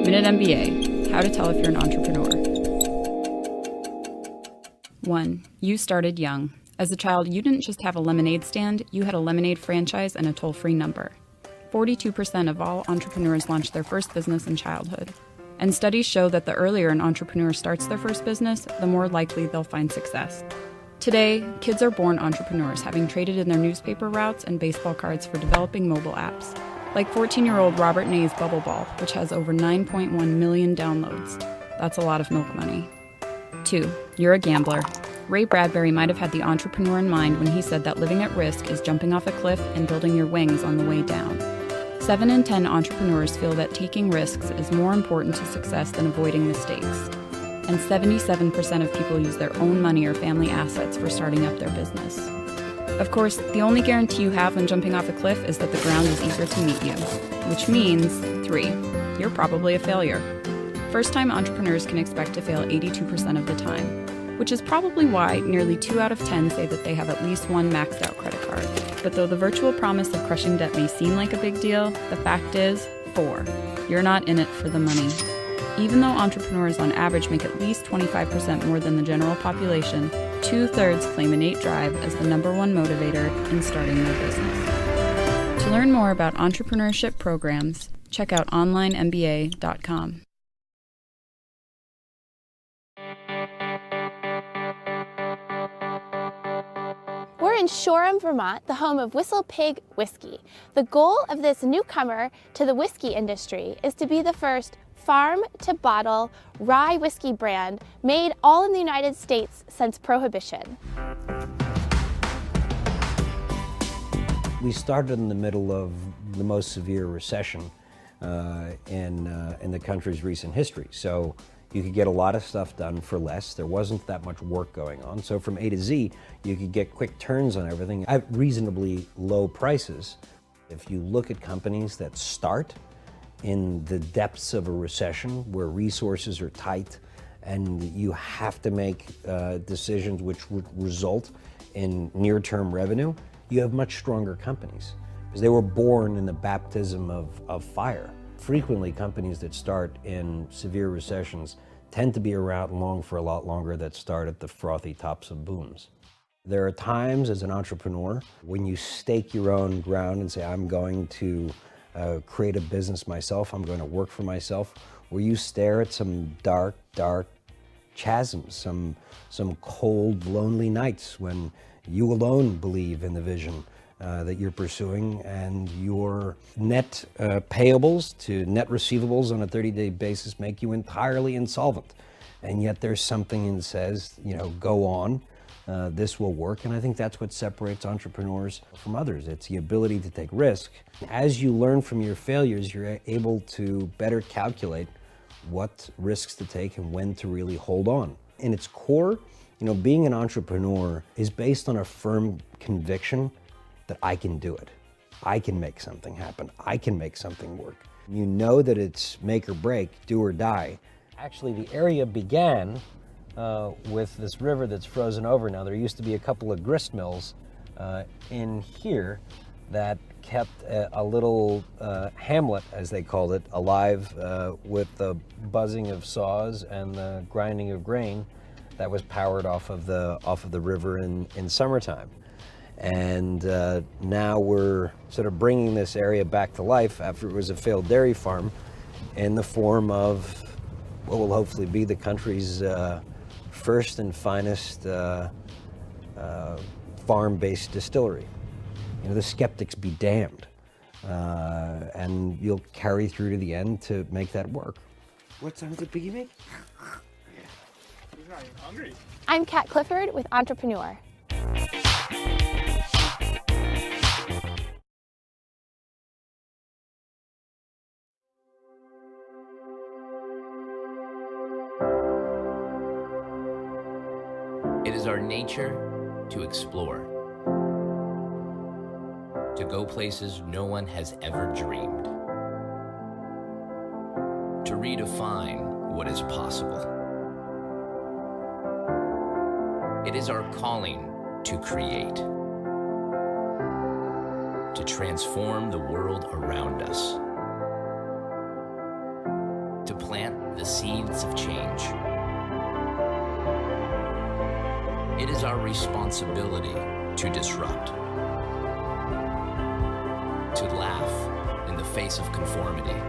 Minute MBA, how to tell if you're an entrepreneur. 1. You started young. As a child, you didn't just have a lemonade stand, you had a lemonade franchise and a toll-free number. 42% of all entrepreneurs launch their first business in childhood. And studies show that the earlier an entrepreneur starts their first business, the more likely they'll find success. Today, kids are born entrepreneurs, having traded in their newspaper routes and baseball cards for developing mobile apps. Like 14-year-old Robert Nay's Bubble Ball, which has over 9.1 million downloads. That's a lot of milk money. 2. You're a gambler. Ray Bradbury might have had the entrepreneur in mind when he said that living at risk is jumping off a cliff and building your wings on the way down. 7 in 10 entrepreneurs feel that taking risks is more important to success than avoiding mistakes. And 77% of people use their own money or family assets for starting up their business. Of course, the only guarantee you have when jumping off a cliff is that the ground is eager to meet you, which means 3. You're probably a failure. First-time entrepreneurs can expect to fail 82% of the time, which is probably why nearly 2 out of 10 say that they have at least one maxed-out credit card. But though the virtual promise of crushing debt may seem like a big deal, the fact is, 4. You're not in it for the money. Even though entrepreneurs on average make at least 25% more than the general population, 2/3 claim innate drive as the #1 motivator in starting their business. To learn more about entrepreneurship programs, check out onlinemba.com. We're in Shoreham, Vermont, the home of Whistle Pig Whiskey. The goal of this newcomer to the whiskey industry is to be the first farm-to-bottle rye whiskey brand made all in the United States since Prohibition. We started in the middle of the most severe recession in the country's recent history. So you could get a lot of stuff done for less. There wasn't that much work going on. So from A to Z, you could get quick turns on everything at reasonably low prices. If you look at companies that start in the depths of a recession where resources are tight and you have to make decisions which would result in near-term revenue, you have much stronger companies because they were born in the baptism of fire. Frequently, companies that start in severe recessions tend to be around for a lot longer that start at the frothy tops of booms. There are times as an entrepreneur when you stake your own ground and say, I'm going to create a business myself, I'm going to work for myself, where you stare at some dark, dark chasms, some cold, lonely nights when you alone believe in the vision that you're pursuing, and your net payables to net receivables on a 30-day basis make you entirely insolvent. And yet there's something that says, go on. This will work, and I think that's what separates entrepreneurs from others. It's the ability to take risk. As you learn from your failures, you're able to better calculate what risks to take and when to really hold on. In its core, being an entrepreneur is based on a firm conviction that I can do it. I can make something happen. I can make something work. You know that it's make or break, do or die. Actually, the area began with this river that's frozen over now. There used to be a couple of grist mills in here that kept a little hamlet, as they called it, alive with the buzzing of saws and the grinding of grain that was powered off of the river in summertime. And now we're sort of bringing this area back to life after it was a failed dairy farm in the form of what will hopefully be the country's first and finest farm-based distillery. The skeptics be damned. And you'll carry through to the end to make that work. What sounds did Piggy make? He's not even hungry. I'm Kat Clifford with Entrepreneur. It is our nature to explore, to go places no one has ever dreamed, to redefine what is possible. It is our calling to create, to transform the world around us. to plant the seeds of change. It is our responsibility to disrupt, to laugh in the face of conformity,